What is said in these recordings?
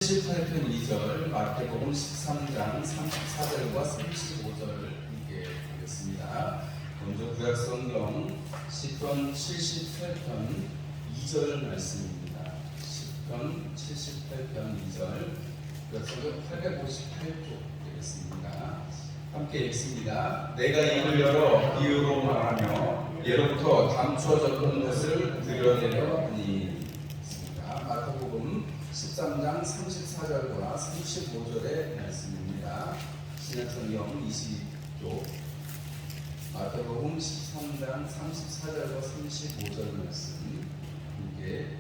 78편 2절, 마태복음 13장 34절과 35절을 함께 보겠습니다. 먼저 구약성경 시편 78편 2절 말씀입니다. 시편 78편 2절, 구약성경 858쪽 되겠습니다. 함께 읽습니다. 내가 입을 열어 비유로 말하며 예로부터 감추어졌던 것을 드러내려 하니. 마태복음 13장 34절과 35절의 말씀입니다. 신약성경 20쪽 마태복음 13장 34절과 35절 말씀 함께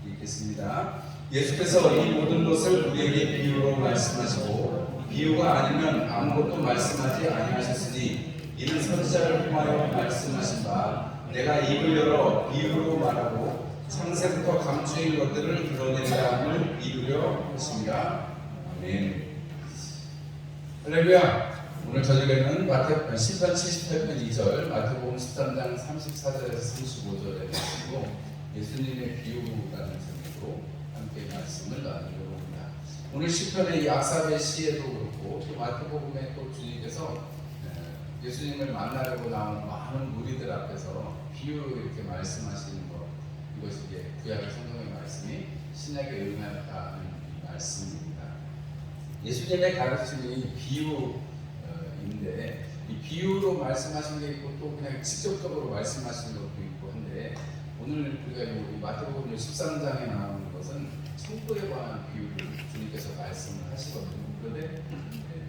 읽겠습니다. 예수께서 이 모든 것을 우리에게 비유로 말씀하시고 비유가 아니면 아무것도 말씀하지 아니하셨으니 이는 선지자를 통하여 말씀하신 바 내가 입을 열어 비유로 말하고 창세부터 감추인 것들을 드러내려 함을 이루려 하십니다. 아멘. 할렐루야. 오늘 저녁에는 시편 78편 2절, 마태복음 13장 34절에서 35절에 말씀이고 예수님의 비유라는 제목으로 함께 말씀을 나누려고 합니다. 오늘 시편의 이 아삽의 시에도 그렇고 또 마태복음에 또 주님께서 예수님을 만나려고 나온 많은 무리들 앞에서 비유로 이렇게 말씀하시는 것, 이것이 이제 구약의 성경의 말씀이 신약에 응하였다는 말씀입니다. 예수님의 가르침이 비유인데 이 비유로 말씀하신 게 있고 또 그냥 직접적으로 말씀하시는 것도 있고 한데 오늘 우리가 이 마태복음 13장에 나오는 것은 천국에 관한 비유를 주님께서 말씀을 하시거든요. 그런데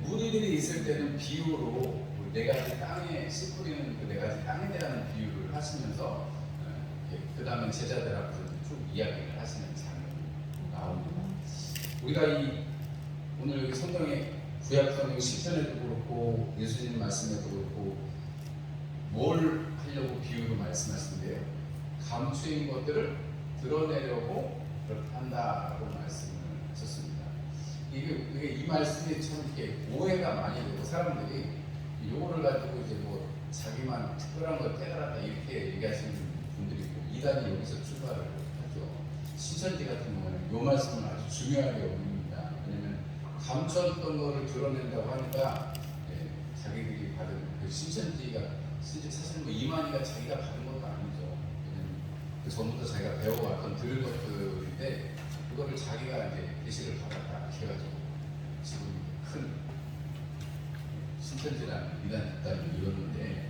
무리들이 있을 때는 비유로 네 가지 땅에 씨 뿌리는 그 네 가지 땅에 대한 비유를 하시면서 그 다음에 제자들 앞에서 쭉 이야기를 하시는 장면이 나옵니다. 우리가 오늘 여기 성경에 구약 성경 시편에도 그렇고 예수님 말씀에도 그렇고 뭘 하려고 비유로 말씀하시는데요. 감추인 것들을 드러내려고 그렇게 한다라고 말씀을 하셨습니다. 이 말씀이 참 이렇게 오해가 많이 되고 사람들이 요거를 가지고 이제 뭐 자기만 특별한 걸 깨달았다 이렇게 얘기하시는 분들이 있고 이단이 여기서 출발을 하죠. 신천지 같은 경우는 요 말씀을 아주 중요하게 여깁니다. 왜냐하면 감췄던 거를 드러낸다고 하니까 자기들이 받은 그 신천지가 사실 뭐 이만희가 자기가 받은 것도 아니죠. 그 전부터 자기가 배워왔던 들은 것들인데 그거를 자기가 이제 계시를 받았다 이렇게 해가지고 지금 큰 신천지라는 이단 집단을 이뤘는데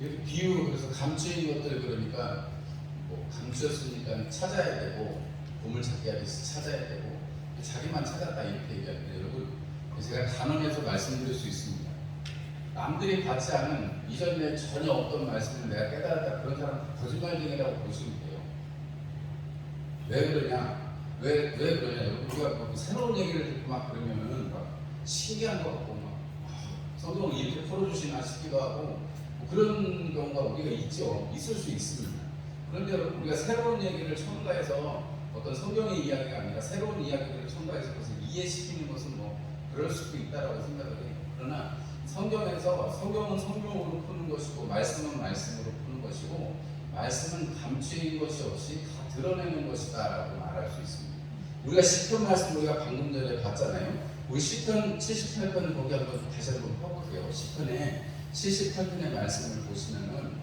여기 비유, 그래서 감추인 것들, 그러니까 뭐 감추었으니까 찾아야 되고 보물찾기 하듯이 찾아야 되고 자기만 찾았다 이렇게 얘기하는데 여러분 제가 단언해서 말씀드릴 수 있습니다. 남들이 받지 않은 이전에 전혀 없던 말씀을 내가 깨달았다 그런 사람 거짓말쟁이라고 보시면 돼요. 왜 그러냐? 왜 그러냐? 여러분 우리가 뭐 새로운 얘기를 듣고 막 그러면은 막 신기한 것 같고 막 성경을 이렇게 풀어주시나 싶기도 하고 뭐 그런 경우가 우리가 있을 수 있습니다. 그런데 여러분 우리가 새로운 얘기를 첨가해서 어떤 성경의 이야기가 아니라 새로운 이야기를 첨가해서 그것을 이해시키는 것은 뭐 그럴 수도 있다라고 생각을 해요. 그러나 성경에서 성경은 성경으로 푸는 것이고 말씀은 말씀으로 푸는 것이고 말씀은 감추인 것이 없이 다 드러내는 것이다라고 말할 수 있습니다. 우리가 시편 말씀 우리가 방금 전에 봤잖아요. 우리 시편 78편 거기 한번 다시 한번 펴보세요. 시편의 78편의 말씀을 보시면은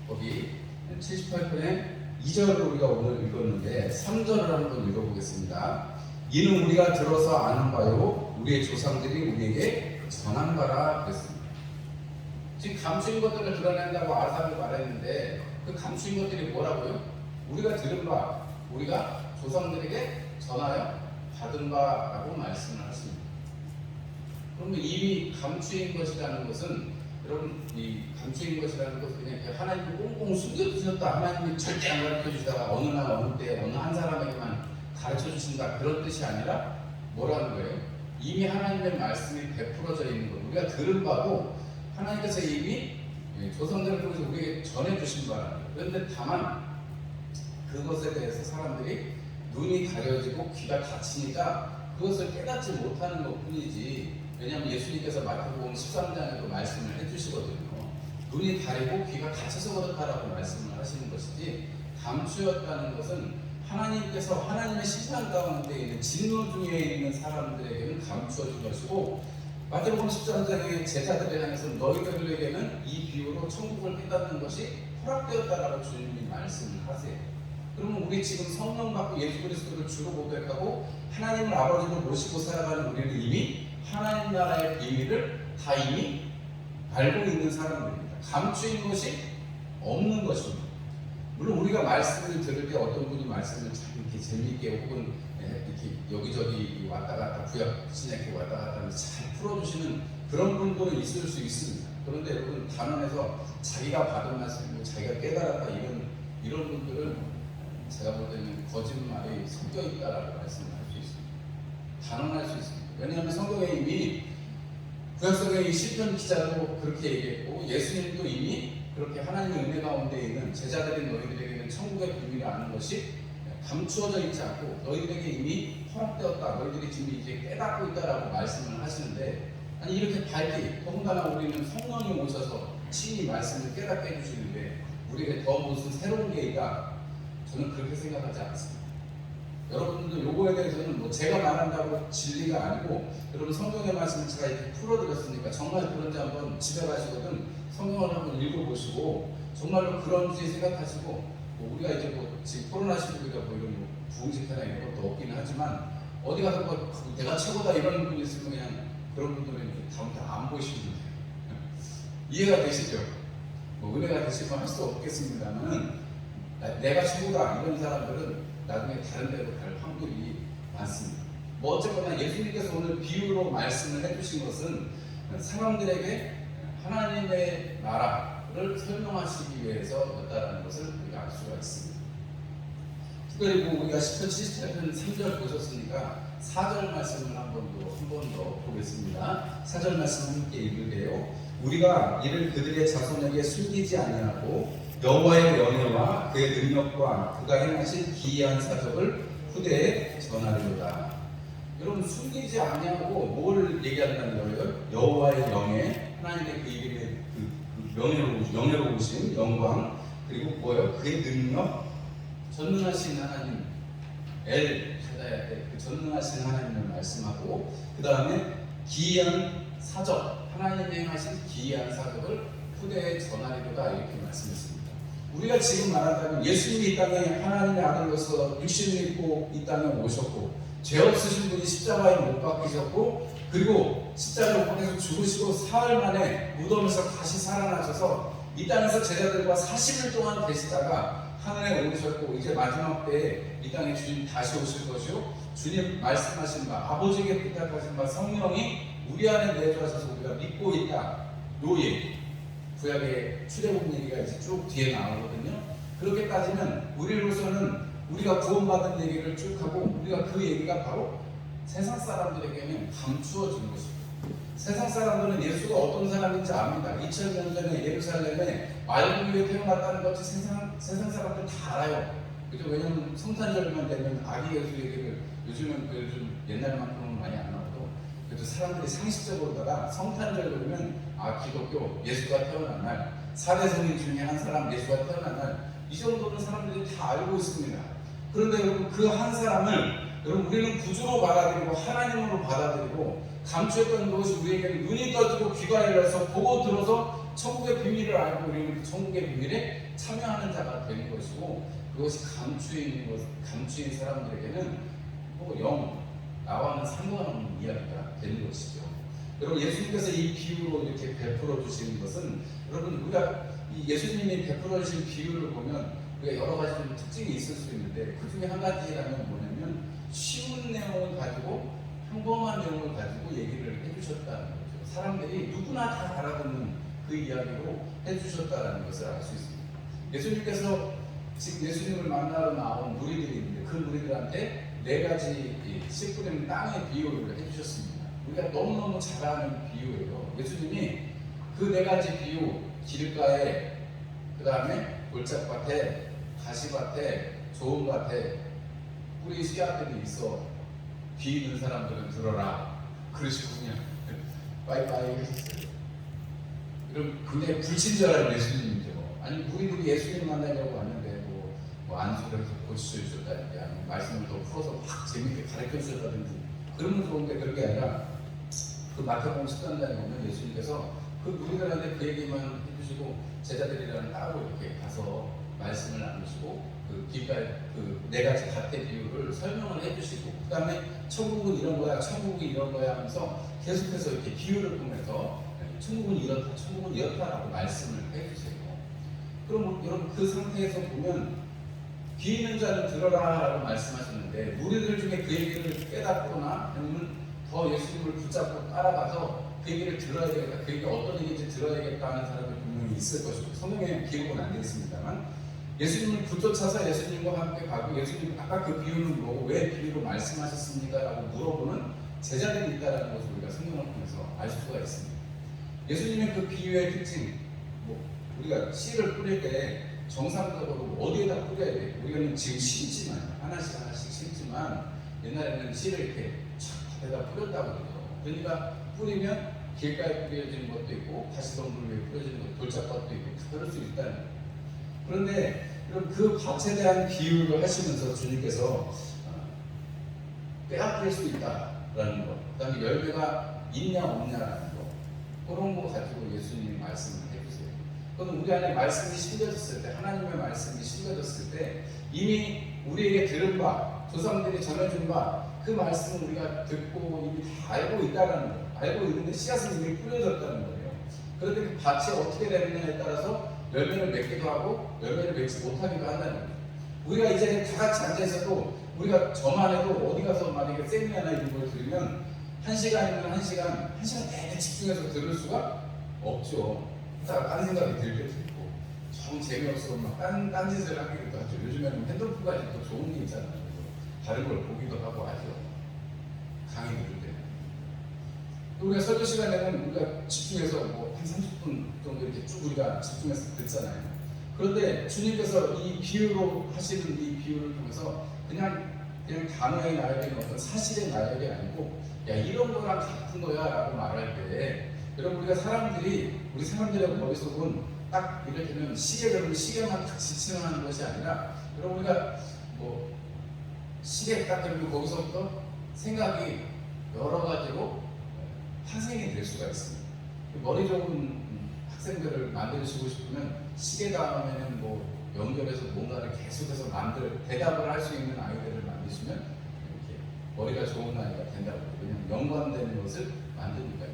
거기 78편의 2절을 우리가 오늘 읽었는데 3절을 한번 읽어보겠습니다. 이는 우리가 들어서 아는 바요 우리의 조상들이 우리에게 전한 바라 그랬습니다. 지금 감추인 것들을 드러낸다고 아삽이 말했는데 그 감추인 것들이 뭐라고요? 우리가 들은 바, 우리가 조상들에게 전하여 받은 바라고 말씀을 하십니다. 그러면 이미 감추인 것이라는 것은 여러분 이 감추인 것이라는 것은 그냥 하나님이 꽁꽁 숨겨두셨다, 하나님이 절대 안 가르쳐주시다가 어느 날 어느 때 어느 한 사람에게만 가르쳐주신다 그런 뜻이 아니라 뭐라는 거예요? 이미 하나님의 말씀이 베풀어져 있는 것, 우리가 들은 바고 하나님께서 이미 조상들을 통해서 우리에게 전해주신 바라는 거예요. 그런데 다만 그것에 대해서 사람들이 눈이 가려지고 귀가 닫히니까 그것을 깨닫지 못하는 것 뿐이지. 왜냐하면 예수님께서 마태복음 13장에도 말씀을 해주시거든요. 눈이 가리고 귀가 닫혀서 그렇다라고 말씀을 하시는 것이지 감추었다는 것은 하나님께서 하나님의 심판 가운데 있는 진노 중에 있는 사람들에게는 감추어진 것이고, 마태복음 13장의 제자들에 향해서 너희들에게는 이 비유로 천국을 깨닫는 것이 허락되었다라고 주님이 말씀을 하세요. 그러면 우리 지금 성령 받고 예수 그리스도를 주로 고백하고 하나님을 아버지로 모시고 살아가는 우리는 이미 하나님 나라의 비밀을 다 이미 알고 있는 사람들입니다. 감추인 것이 없는 것입니다. 물론 우리가 말씀을 들을 때 어떤 분이 말씀을 참 이렇게 재미있게 혹은 이렇게 여기저기 왔다 갔다 구약 신약에 왔다 갔다 하면서 잘 풀어주시는 그런 분들은 있을 수 있습니다. 그런데 여러분 단언해서 자기가 받은 말씀이고 자기가 깨달았다 이런 분들은 제가 볼 때는 거짓말이 섞여 있다라고 말씀을 할 수 있습니다. 단언할 수 있습니다. 왜냐하면 성경에 이미 구약성경의 시편 기자도 그렇게 얘기했고 예수님도 이미 그렇게 하나님의 은혜 가운데 있는 제자들인 너희들에게는 천국의 비밀을 아는 것이 감추어져 있지 않고 너희들에게 이미 허락되었다. 너희들이 지금 이제 깨닫고 있다라고 말씀을 하시는데, 아니 이렇게 밝게 더군다나 우리는 성령이 오셔서 친히 말씀을 깨닫게 해주시는데 우리에게 더 무슨 새로운 게 있다? 저는 그렇게 생각하지 않습니다. 여러분들도 요거에 대해서는 뭐 제가 말한다고 진리가 아니고, 여러분 성경의 말씀을 제가 이렇게 풀어드렸으니까 정말 그런지 한번 집에 가시거든 성경을 한번 읽어보시고 정말로 그런지 생각하시고, 뭐 우리가 이제 뭐 지금 코로나 시국이다 뭐 이런 뭐 부흥집회나 이런 것도 없기는 하지만 어디 가서 뭐 내가 최고다 이런 분이 있으면 그냥 그런 분들은 다음부터 안 보시면 돼요. 이해가 되시죠? 뭐 은혜가 되시면 할 수 없겠습니다만은 내가 최고다 이런 사람들은 나중에 다른 데로 갈 확률이 많습니다. 뭐 어쨌거나 예수님께서 오늘 비유로 말씀을 해주신 것은 사람들에게 하나님의 나라를 설명하시기 위해서였다라는 것을 우리가 알 수가 있습니다. 특별히 뭐 우리가 시편 77편 3절 보셨으니까 4절 말씀을 한 번 더 보겠습니다. 4절 말씀 함께 읽을게요. 우리가 이를 그들의 자손에게 숨기지 아니하고 여호와의 명예와 그의 능력과 그가 행하신 기이한 사적을 후대에 전하리로다. 여러분 숨기지 아니하고 뭘 얘기한다는 거예요? 여호와의 명예, 하나님의 그 이름의 그 명예로우신 영광, 그리고 뭐예요? 그의 능력, 전능하신 하나님 엘 샤다야의 그 전능하신 하나님을 말씀하고, 그 다음에 기이한 사적, 하나님이 행하신 기이한 사적을 후대에 전하리로다 이렇게 말씀했습니다. 우리가 지금 말한다면 예수님이 이 땅에 하나님의 아들로서 육신을 입고 이 땅에 오셨고 죄 없으신 분이 십자가에 못 박히셨고 그리고 십자가를 못 박혀서 죽으시고 사흘 만에 무덤에서 다시 살아나셔서 이 땅에서 제자들과 40일 동안 계시다가 하늘에 오르셨고 이제 마지막 때에 이 땅에 주님 다시 오실 것이요 주님 말씀하신 바 아버지에게 부탁하신 바 성령이 우리 안에 내주하셔서 우리가 믿고 있다. 요 얘기 구약의 출애굽 얘기가 이제 쭉 뒤에 나오거든요. 그렇게 따지면 우리로서는 우리가 구원받은 얘기를 쭉 하고 우리가 그 얘기가 바로 세상 사람들에게는 감추어진 것입니다. 세상 사람들은 예수가 어떤 사람인지 압니다. 2000년 전에 예루살렘에 말구유에 태어났다는 것이 세상 사람들 다 알아요. 그죠? 왜냐면 성탄절만 되면 아기 예수 얘기를 요즘은 좀 옛날만큼은 많이 안 나와도 그래도 사람들이 상식적으로다가 성탄절 그러면 기독교 예수가 태어난 날, 사대성인 중에 한 사람 예수가 태어난 날, 이 정도는 사람들이 다 알고 있습니다. 그런데 여러분 그 한 사람을 여러분 우리는 구주로 받아들이고 하나님으로 받아들이고 감추었던 것이 우리에게는 눈이 떠지고 귀가 열려서 보고 들어서 천국의 비밀을 알고 우리는 천국의 비밀에 참여하는 자가 되는 것이고, 그것이 감추인 사람들에게는 뭐 나와는 상관없는 이야기가 되는 것이죠. 여러분 예수님께서 이 비유로 이렇게 베풀어 주시는 것은, 여러분 우리가 이 예수님이 베풀어 주신 비유를 보면 우리가 여러 가지 좀 특징이 있을 수 있는데 그 중에 한 가지라면 뭐냐면 쉬운 내용을 가지고 평범한 내용을 가지고 얘기를 해주셨다는 거죠. 사람들이 누구나 다 알아듣는 그 이야기로 해주셨다는 것을 알 수 있습니다. 예수님께서 지금 예수님을 만나러 나온 무리들이 있는데 그 무리들한테 4가지 씨 뿌리는 땅의 비유를 해주셨습니다. 우리가 너무너무 잘 아는 비유예요. 예수님이 그 4가지 비유, 길가에, 그 다음에 골짜밭에, 가시밭에, 좋은 밭에 뿌리 씨앗들이 있어 귀 있는 사람들은 들어라 그러시고 그냥 빠이빠이 하셨어요. 그럼 굉장히 불친절한 예수님이죠. 아니 우리들이 예수님 만나려고 왔는데 뭐 뭐 안수를 더 고쳐 주셨다든지 아니면 말씀을 더 풀어서 막 재밌게 가르쳐 주셨다든지 그러면 좋은데 그런 게 아니라 그 마태복음 13장에 보면 예수님께서 그 무리들한테 그 얘기만 해주시고 제자들이랑 따로 이렇게 가서 말씀을 나누시고 그 길가에 그 네 가지 잣대 비유를 설명을 해주시고 그 다음에 천국은 이런 거야, 천국이 이런 거야 하면서 계속해서 이렇게 비유를 통해서 천국은 이렇다, 천국은 이렇다라고 말씀을 해주세요. 그럼 여러분 그 상태에서 보면 귀 있는 자는 들어라라고 말씀하셨는데 무리들 중에 그 얘기를 깨닫거나 아니면 더 예수님을 붙잡고 따라가서 그 얘기를 들어야 되겠다, 그 얘기가 어떤 얘기인지 들어야겠다 하는 사람이 분명히 있을 것이고 성경에 기록은 안 되어 있습니다만 예수님을 붙여차서 예수님과 함께 가고 예수님 아까 그 비유는 뭐고 왜 비유로 말씀하셨습니까? 라고 물어보는 제자들이 있다는 것을 우리가 성경을 통해서 알 수가 있습니다. 예수님의 그 비유의 특징, 뭐 우리가 씨를 뿌릴 때 정상적으로 어디에다 뿌려야 돼? 우리는 지금 심지만 하나씩 심지만 옛날에는 씨를 이렇게 촥 밭에다 뿌렸다고 그러죠. 그러니까 뿌리면 길가에 뿌려지는 것도 있고 가시덤불 위에 뿌려지는 것, 돌짝밭도 있고 그럴 수 있다는 거예요. 그런데 그 밭에 대한 비유를 하시면서 주님께서 빼앗길 수 있다라는 것, 그 다음에 열매가 있냐 없냐라는 것, 그런 거 가지고 예수님이 말씀을 해주세요. 그건 우리 안에 말씀이 심겨졌을 때, 하나님의 말씀이 심겨졌을 때 이미 우리에게 들은 바, 조상들이 전해준 바, 그 말씀을 우리가 듣고 이미 다 알고 있다는 거, 알고 있는데 씨앗은 이미 뿌려졌다는 거예요. 그런데 그 밭이 어떻게 되느냐에 따라서 열매를 맺기도 하고 열매를 맺지 못하기도 한다는 거예요. 우리가 이 자리에 다 같이 앉아있어도 우리가 저만 해도 어디 가서 만약에 세미나나 이런 걸 들으면 1시간이면 1시간 내내 집중해서 들을 수가 없죠. 딴 생각이 들 때도 있고 정 재미없어 막 딴짓을 하기도 하죠. 요즘에는 핸드폰까지 또 좋은 게 있잖아요. 다른 걸 보기도 하고 하죠. 강의 들을 때. 우리가 설교 시간에는 우리가 집중해서 뭐 한 30분 정도 이렇게 쭉 우리가 집중해서 듣잖아요. 그런데 주님께서 이 비유로 하시는 이 비유를 통해서 그냥 단어의 나에게는 어떤 사실의 나에게 아니고 야 이런 거랑 같은 거야 라고 말할 때 여러분 우리 사람들의 머릿속은 딱 이렇게는 시계를 시계만 딱 지칭하는 것이 아니라 여러분 우리가 뭐 시계 딱 들고 거기서부터 생각이 여러 가지로 파생이 될 수가 있습니다. 머리 좋은 학생들을 만드시고 싶으면 시계 다음에는 뭐 연결해서 뭔가를 계속해서 대답을 할 수 있는 아이들을 만드시면 이렇게 머리가 좋은 아이가 된다고. 왜냐하면 연관되는 것을 만드니까요.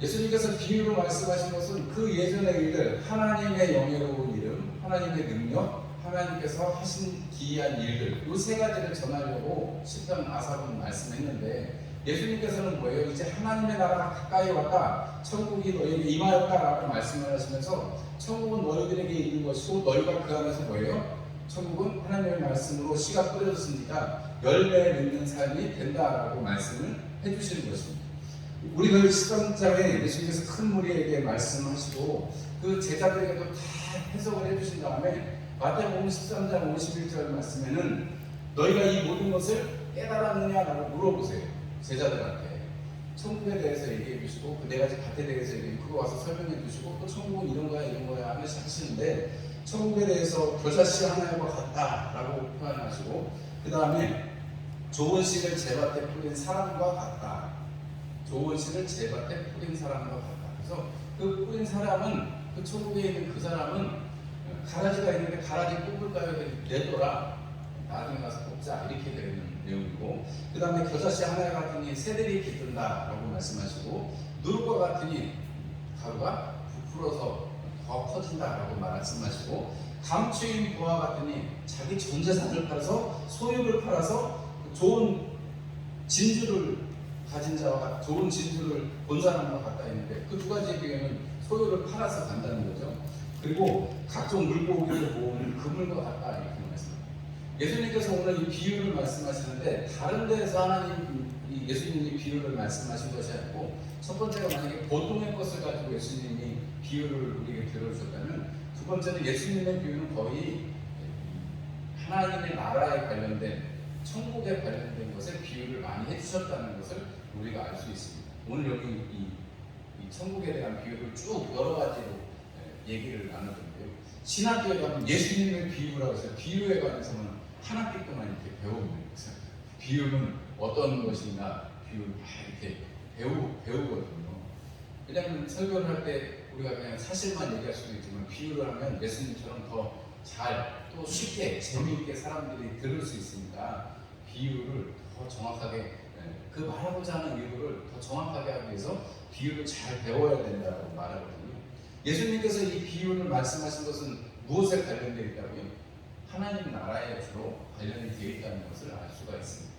예수님께서 비유로 말씀하신 것은 그 예전의 일들, 하나님의 영예로운 이름, 하나님의 능력, 하나님께서 하신 기이한 일들, 이 세 가지를 전하려고 시편 아삽은 말씀했는데 예수님께서는 뭐예요? 이제 하나님의 나라가 가까이 왔다, 천국이 너희에게 임하였다라고 말씀을 하시면서 천국은 너희들에게 있는 것이고 너희가 그 안에서 뭐예요? 천국은 하나님의 말씀으로 씨가 뿌려졌으니까 열매 맺는 삶이 된다라고 말씀을 해주시는 것입니다. 우리가 13장에 예수님께서 큰 무리에게 말씀하시고 그 제자들에게도 다 해석을 해주신 다음에 마태복음 13장 51절 말씀에는 너희가 이 모든 것을 깨달았느냐라고 물어보세요. 제자들한테 천국에 대해서 얘기해 주시고 그 네 가지 밭에 대해서 그거 와서 설명해 주시고 또 천국은 이런 거야 하면서 하시는데 천국에 대해서 겨자씨 하나와 같다라고 표현하시고 그 다음에 좋은 씨를 제밭에 뿌린 사람과 같다. 좋은 씨를 제밭에 뿌린 사람과 같다. 그래서 그 뿌린 사람은 그 천국에 있는 그 사람은 가라지가 있는데 가라지 뽑을까요? 내둬라. 나중에 가서 뽑자. 이렇게 되는 내용이고 그 다음에 겨자씨 하나에 같으니 새들이 깃든다라고 말씀하시고 누룩과 같으니 가루가 부풀어서 더 커진다라고 말씀하시고 감추인 부와 같으니 자기 전 재산을 팔아서 소유를 팔아서 좋은 진주를 가진 자와 좋은 진주를 본 사람과 같다 했는데 그 두 가지의 비유는 소유를 팔아서 간다는 거죠. 그리고 각종 물고기를 모으는 그물과 같다 이렇게 말씀합니다. 예수님께서 오늘 이 비유를 말씀하시는데 다른 데에서 예수님이 비유를 말씀하신 것이 아니고 첫 번째가 만약에 보통의 것을 가지고 예수님이 비유를 우리에게 들어주셨다면 두 번째는 예수님의 비유는 거의 하나님의 나라에 관련된 천국에 관련된 것에 비유를 많이 해주셨다는 것을 우리가 알 수 있습니다. 오늘 여기 이 천국에 대한 비유를 쭉 여러 가지로 얘기를 나누는데요. 신학교에 가면 예수님의 비유라고 해서 비유에 관해서는 한 학기 동안 이렇게 배웁니다. 비유는 어떤 것인가 비유를 다 이렇게 배우거든요. 왜냐하면 설교를 할 때 우리가 그냥 사실만 얘기할 수도 있지만 비유를 하면 예수님처럼 더 잘 또 쉽게 재미있게 사람들이 들을 수 있으니까 비유를 더 정확하게 그 말하고자 하는 이유를 더 정확하게 하기 위해서 비유를 잘 배워야 된다고 말하거든요. 예수님께서 이 비유를 말씀하신 것은 무엇에 관련되어 있다고요? 하나님 나라에 주로 관련이 되어 있다는 것을 알 수가 있습니다.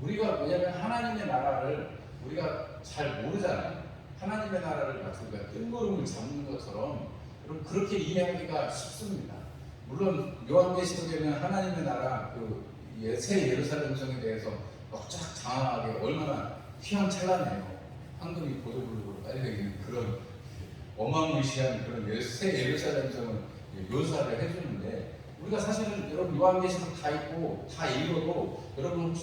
우리가 왜냐하면 하나님의 나라를 우리가 잘 모르잖아요. 하나님의 나라를 마치 우리가 뜬구름을 잡는 것처럼 여러분 그렇게 이해하기가 쉽습니다. 물론 요한계시록에는 하나님의 나라 새 예루살렘 성에 대해서 쫙 장황하게 얼마나 휘황찬란해요. 황금이 보도블록으로 깔려 있는 그런 어마무시한 그런 새 예루살렘 성을 묘사를 해주는데 우리가 사실은 여러분 요한계시록 다 읽고 다 읽어도 여러분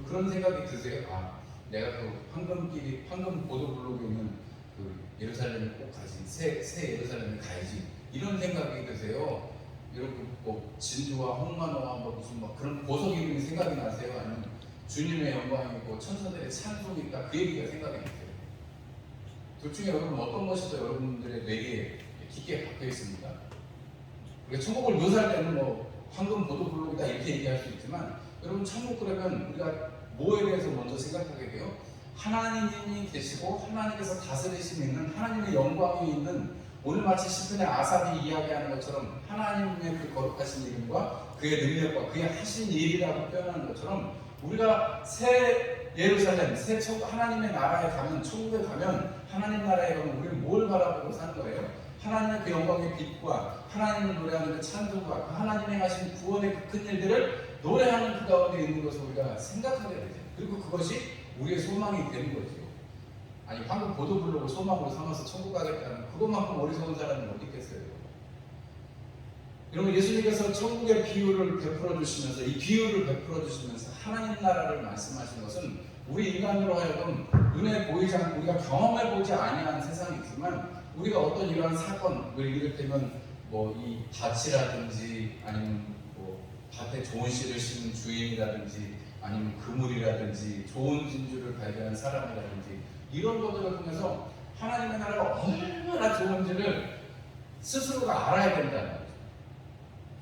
그런 생각이 드세요? 아, 내가 그 황금 보도블록에 있는 그 예루살렘을 꼭 가지 새 예루살렘을 가야지 이런 생각이 드세요? 여러분 뭐 진주와 홍마노와 뭐 무슨 막 그런 보석 이름이 생각이 나세요? 아니면 주님의 영광이고 천사들의 찬송이 있다 그 얘기가 생각이 나세요? 둘 중에 여러분 어떤 것이 더 여러분들의 뇌에 깊게 박혀 있습니까? 우리가 천국을 묘사할 때는 뭐 황금 보도블록이다 이렇게 얘기할 수 있지만 여러분 천국 그러면 우리가 뭐에 대해서 먼저 생각하게 돼요? 하나님이 계시고 하나님께서 다스리심이 있는 하나님의 영광이 있는 오늘 마치 시편의 아삽이 이야기하는 것처럼 하나님의 그 거룩하신 이름과 그의 능력과 그의 하신 일이라고 표현하는 것처럼 우리가 새 예루살렘, 새 천국 하나님의 나라에 가면 천국에 가면 하나님 나라에 가면 우리는 뭘 바라보고 사는 거예요? 하나님의 그 영광의 빛과 하나님을 노래하는 그 찬송과 그 하나님의 하신 구원의 그 큰 일들을 노래하는 그 가운데 있는 것을 우리가 생각하게 되죠. 그리고 그것이 우리의 소망이 되는 거죠. 아니 황금 보도블록을 소망으로 삼아서 천국 가겠다는 그것만큼 어리석은 사람은 어디 있겠어요? 여러분 예수님께서 천국의 비유를 베풀어 주시면서 이 비유를 베풀어 주시면서 하나님 나라를 말씀하신 것은 우리 인간으로 하여금 눈에 보이지 않고 우리가 경험해 보지 아니한 세상이지만 우리가 어떤 이러한 사건, 이를테면 뭐 이 밭이라든지 아니면 뭐 밭에 좋은 씨를 심은 주인이라든지 아니면 그물이라든지 좋은 진주를 발견한 사람이라든지 이런 것들을 통해서 하나님의 나라가 얼마나 좋은지를 스스로가 알아야 된다는 거죠.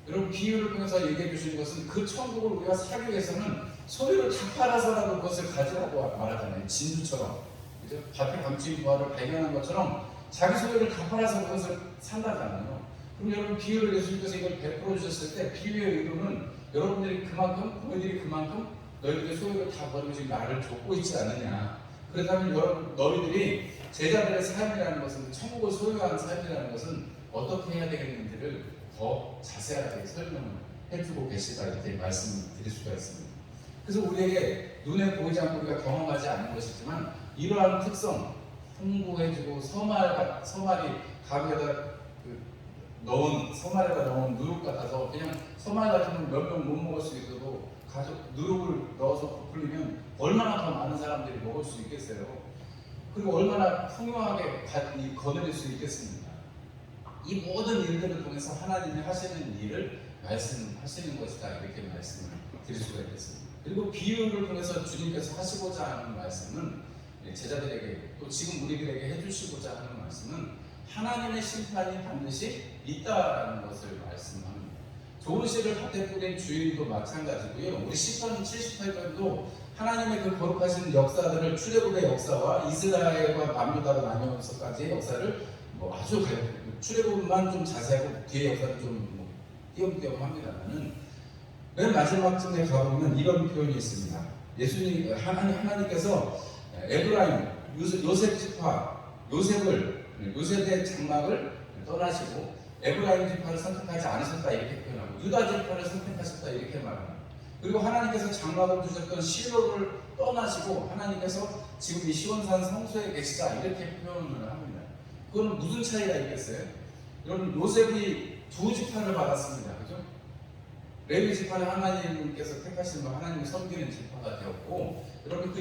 여러분 비유를 통해서 얘기해 주시는 것은 그 천국을 우리가 살기 위해서는 소유를 다 팔아서라도 그것을 가지라고 말하잖아요. 진주처럼 그죠? 밭에 감추인 부활을 발견한 것처럼 자기 소유를 다 팔아서 그것을 산다잖아요. 그럼 여러분 비유를 예수님께서 이걸 베풀어 주셨을 때 비유의 의도는 여러분들이 그만큼 너희들이 그만큼 너희들의 소유를 다 버리고 지금 나를 좇고 있지 않느냐. 그렇다면 여러분 너희들이 제자들의 삶이라는 것은 천국을 소유하는 삶이라는 것은 어떻게 해야 되겠는지를 더 자세하게 설명을 해주고 계시다 이렇게 말씀을 드릴 수가 있습니다. 그래서 우리에게 눈에 보이지 않고 우리가 경험하지 않는 것이지만 이러한 특성 홍보해주고 서말이 가게에다 서말에다 넣은 누룩 같아서 그냥 서말 같으면 몇 명 못 먹을 수 있어도 누룩을 넣어서 부풀리면 얼마나 더 많은 사람들이 먹을 수 있겠어요. 그리고 얼마나 풍요하게 거느릴 수 있겠습니까? 이 모든 일들을 통해서 하나님이 하시는 일을 말씀하시는 것이다 이렇게 말씀을 드릴 수가 있겠습니다. 그리고 비유를 통해서 주님께서 하시고자 하는 말씀은 제자들에게 또 지금 우리들에게 해주시고자 하는 말씀은 하나님의 심판이 반드시 있다라는 것을 말씀합니다. 좋은 씨를 밭에 뿌린 주인도 마찬가지고요. 우리 시편 78편도 하나님의 그 거룩하신 역사들을 출애굽의 역사와 이스라엘과 만유다로 나뉘어서까지의 역사를 아주 출애굽만 좀 자세하고 뒤에 역사를 좀 띄엄띄엄 합니다만은 맨 마지막쯤에 가보면 이런 표현이 있습니다. 하나님께서 에브라임, 요셉 지파, 요셉의 장막을 떠나시고 에브라임 지파를 선택하지 않으셨다 이렇게 표현하고 유다 지파를 선택하셨다 이렇게 말합니다. 그리고 하나님께서 장막을 두셨던 실로를 떠나시고 하나님께서 지금 이 시온산 성소에 계시다 이렇게 표현을 합니다. 그건 무슨 차이가 있겠어요? 여러분 요셉이 두 지파를 받았습니다. 그죠? 레위 지파는 하나님께서 택하신 하나님을 섬기는 지파가 되었고 여러분 그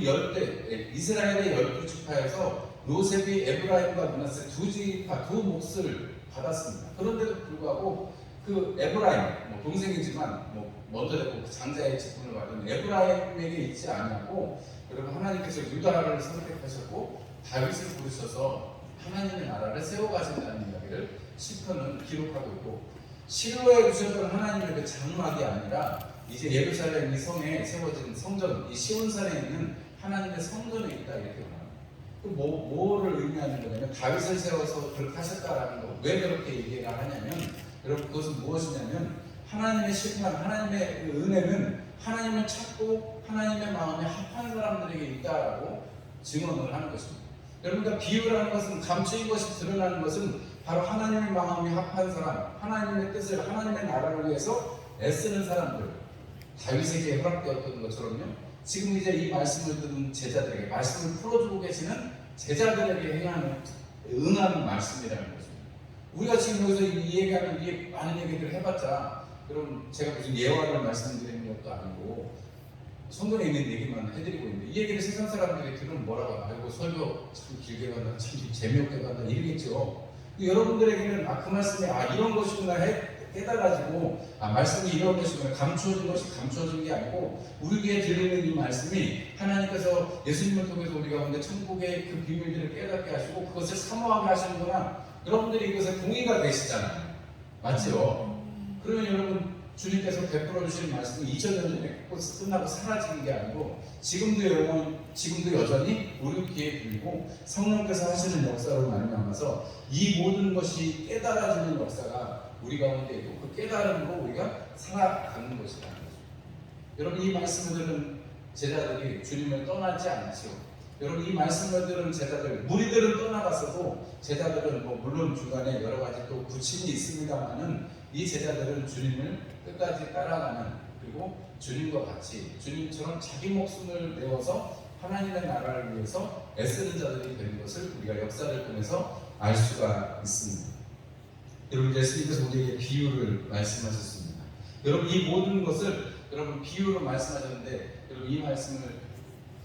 이스라엘의 12지파에서 요셉이 에브라임과 므낫세 두 지파 두 몫을 받았습니다. 그런데도 불구하고 그 에브라임, 뭐 동생이지만 뭐 먼저 되고 그 장자의 직분을 받은 에브라임에게 있지 않냐고. 여러분, 하나님께서 유다를 선택하셨고 다윗을 부르셔서 하나님의 나라를 세워가신다는 이야기를 시편은 기록하고 있고, 시로에 주셨던 하나님의 그 장막이 아니라 이제 예루살렘 이 성에 세워진 성전, 이 시온산에 있는 하나님의 성전에 있다, 이렇게 말합니다. 뭐를 의미하는 거냐면 다윗을 세워서 그렇게 하셨다라는 거. 왜 그렇게 얘기를 하냐면, 여러분, 그것은 무엇이냐면 하나님의 심판, 하나님의 그 은혜는 하나님을 찾고 하나님의 마음에 합한 사람들에게 있다라고 증언을 하는 것입니다. 여러분과 비유라는 것은, 감추인 것이 드러나는 것은 바로 하나님의 마음에 합한 사람, 하나님의 뜻을, 하나님의 나라를 위해서 애쓰는 사람들, 다윗에게 허락되었던 것처럼요, 지금 이제 이 말씀을 듣는 제자들에게, 말씀을 풀어주고 계시는 제자들에게 응하는 말씀이라는 것입니다. 우리가 지금 여기서 이 얘기하는 이 많은 얘기들을 해봤자, 그럼 제가 무슨 예화를 말씀드리는 것도 아니고 성경에 있는 얘기만 해드리고 있는데, 이 얘기를 세상 사람들이 들으면 뭐라고, 아이고 설교 참 길게 간다, 참 재미없게 간다 이러겠죠. 여러분들에게는 그 말씀이 이런 것이구나 깨달아지고, 말씀이 이런 것이구나, 감추어진 것이 감추어진 게 아니고, 우리 귀에 들리는 이 말씀이 하나님께서 예수님을 통해서 우리 가운데 천국의 그 비밀들을 깨닫게 하시고 그것을 사모하게 하시는구나. 여러분들이 이것에 동의가 되시잖아요. 맞죠? 그러면 여러분, 주님께서 베풀어 주신 말씀이 2000년 전에 끝나고 사라지는 게 아니고 지금도 여전히 우리 귀에 들리고 성령께서 하시는 역사로 말미암아서 이 모든 것이 깨달아지는 역사가 우리 가운데 있고, 그 깨달음으로 우리가 살아가는 것이라는 거죠. 여러분, 이 말씀을 들은 제자들이 주님을 떠나지 않지요. 여러분, 이 말씀을 들은 제자들, 무리들은 떠나갔어도 제자들은 물론 중간에 여러 가지 또 부침이 있습니다만은 이 제자들은 주님을 끝까지 따라가는, 그리고 주님과 같이 주님처럼 자기 목숨을 내어서 하나님의 나라를 위해서 애쓰는 자들이 되는 것을 우리가 역사를 통해서 알 수가 있습니다. 여러분, 예수님께서 우리에게 비유를 말씀하셨습니다. 여러분, 이 모든 것을 여러분 비유로 말씀하셨는데, 여러분 이 말씀을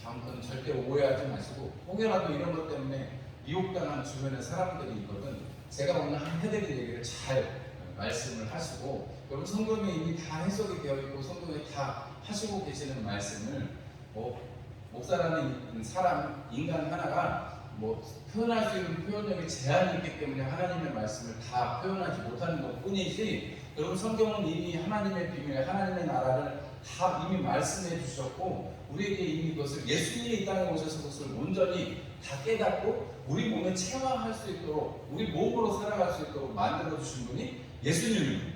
다음부터는 절대 오해하지 마시고, 혹여라도 이런 것 때문에 미혹당한 주변의 사람들이 있거든, 제가 오늘 해드릴 얘기를 잘 말씀을 하시고, 여러분 성경에 이미 다 해석이 되어 있고 성경에 다 하시고 계시는 말씀을 목사라는 사람, 인간 하나가 표현할 수 있는 표현력에 제한이 있기 때문에 하나님의 말씀을 다 표현하지 못하는 것 뿐이지, 여러분 성경은 이미 하나님의 비밀, 하나님의 나라를 다 이미 말씀해 주셨고, 우리에게 이미 그것을, 예수님이 이 땅에 오셔서 그것을 온전히 다 깨닫고 우리 몸에 체화할 수 있도록, 우리 몸으로 살아갈 수 있도록 만들어 주신 분이 예수님입니다.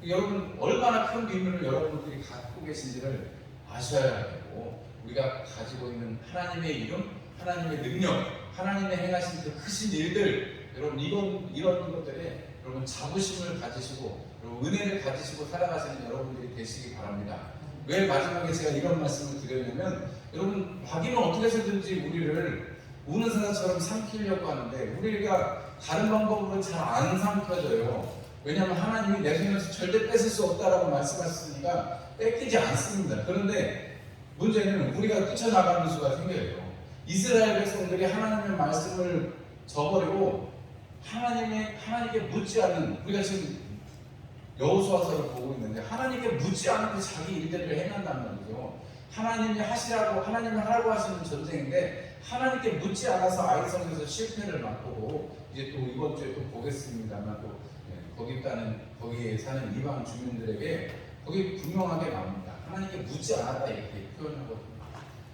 여러분, 얼마나 큰 비밀을 여러분들이 갖고 계신지를 아셔야 되고, 우리가 가지고 있는 하나님의 이름, 하나님의 능력, 하나님의 행하신 그 크신 일들, 여러분 이런 것들에 여러분 자부심을 가지시고, 여러분 은혜를 가지시고 살아가시는 여러분들이 되시기 바랍니다. 왜 마지막에 제가 이런 말씀을 드렸냐면, 여러분 마귀는 어떻게 해서든지 우리를 우는 사자처럼 삼키려고 하는데, 우리가 다른 방법으로 잘 안 삼켜져요. 왜냐하면 하나님이 내 손에서 절대 뺏을 수 없다라고 말씀하셨으니까 뺏기지 않습니다. 그런데 문제는 우리가 뛰쳐나가는 수가 생겨요. 이스라엘 백성들이 하나님의 말씀을 저버리고 하나님께 묻지 않는, 우리가 지금 여호수아서를 보고 있는데 하나님께 묻지 않고 자기 일들을 행한단 말이죠. 하나님이 하시라고, 하나님이 하라고 하시는 전쟁인데 하나님께 묻지 않아서 아이성에서 실패를 맛보고, 이제 또 이번 주에 또 보겠습니다만, 또 거기에 사는 이방 주민들에게 거기 분명하게 나옵니다. 하나님께 묻지 않았다 이렇게 표현하거든요.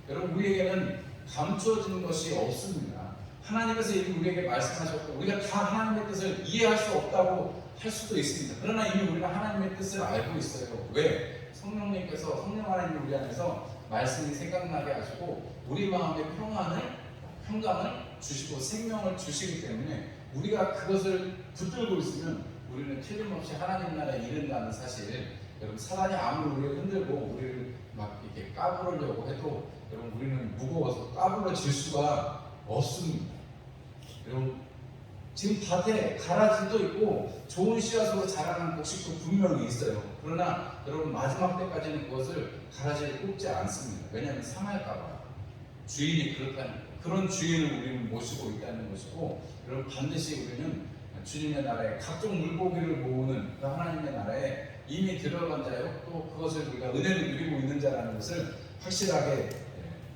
여러분, 우리에게는 감추어지는 것이 없습니다. 하나님께서 이미 우리에게 말씀하셨고, 우리가 다 하나님의 뜻을 이해할 수 없다고 할 수도 있습니다. 그러나 이미 우리가 하나님의 뜻을 알고 있어요. 왜? 성령 하나님이 우리 안에서 말씀이 생각나게 하시고 우리 마음의 평강을 주시고 생명을 주시기 때문에, 우리가 그것을 붙들고 있으면 우리는 틀림없이 하나님 나라에 이른다는 사실, 여러분 사단이 아무리 우리를 흔들고 우리를 막 이렇게 까부르려고 해도 여러분 우리는 무거워서 까부러질 수가 없습니다. 여러분, 지금 밭에 가라지도 있고 좋은 씨앗으로 자라는 곡식도 분명히 있어요. 그러나 여러분 마지막 때까지는 그것을 가라지에 꽂지 않습니다. 왜냐하면 상할까봐. 주인이 그렇다는 거예요. 그런 주인을 우리는 모시고 있다는 것이고, 여러분 반드시 우리는 주님의 나라에 각종 물고기를 모으는 그 하나님의 나라에 이미 들어간 자요, 또 그것을 우리가 은혜를 누리고 있는 자라는 것을 확실하게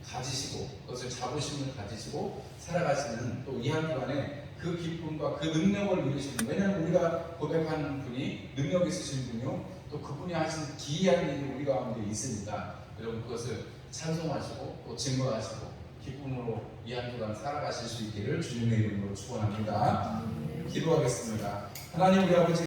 가지시고 그것을 자부심을 가지시고 살아가시는 또 이 한 주간에 그 기쁨과 그 능력을 누리시는, 왜냐하면 우리가 고백하는 분이 능력 있으신 분이요 또 그분이 하신 기이한 일이 우리 가운데 있으니까 여러분 그것을 찬송하시고 또 증거하시고 기쁨으로 이 한 주간 살아가실 수 있기를 주님의 이름으로 축원합니다. 기도하겠습니다. 하나님 우리 아버지